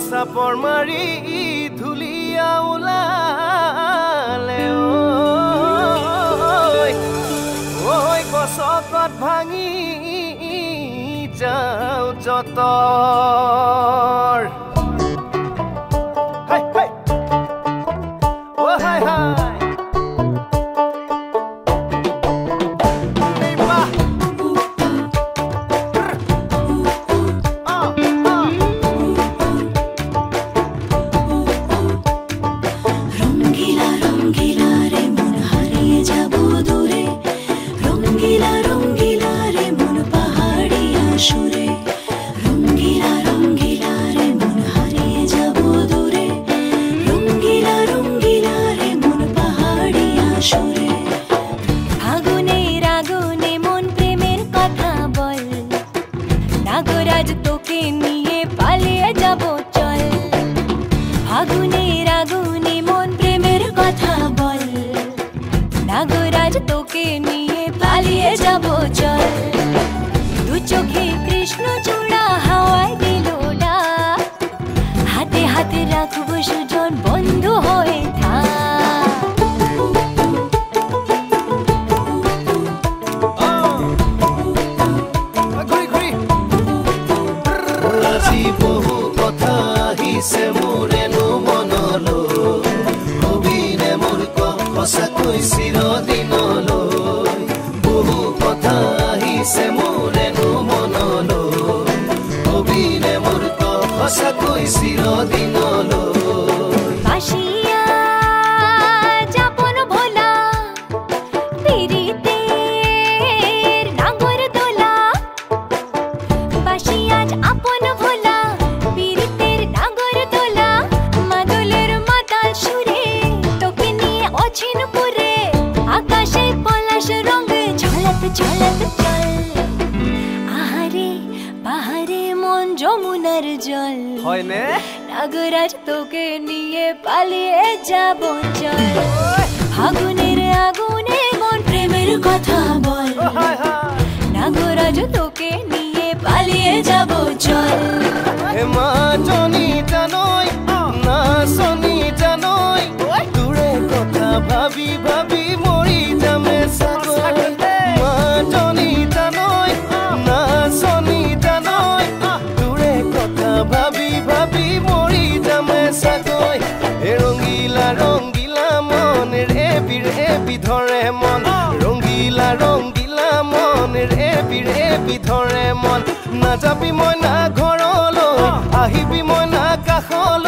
চাপৰ মাৰি ধুলিয়া ওলালে ঐ গছকত ভাঙি যাও যতৰ হাই হাই ও হাই হাই নাগরাজ তোকে নিয়ে পালিয়ে যাব চল আগুনের আগুনে মন প্রেমের কথা বল নাগরাজ তোকে নিয়ে পালিয়ে যাব চল হে মা জনি জানই না সনি জানই দূরে কথা ভাবি ভাবি মরি যামে সাগর মা জনি জানই না সনি জানই দূরে কথা ভাবি ভাবি মরি যামে সাগর হে রঙিলা রঙিলা মন রে বিধৰে মন ৰঙিলা ৰঙিলা মন ৰে বিধৰে মন নাযাবি মই না ঘৰলৈ আহিবি মই না কাষলৈ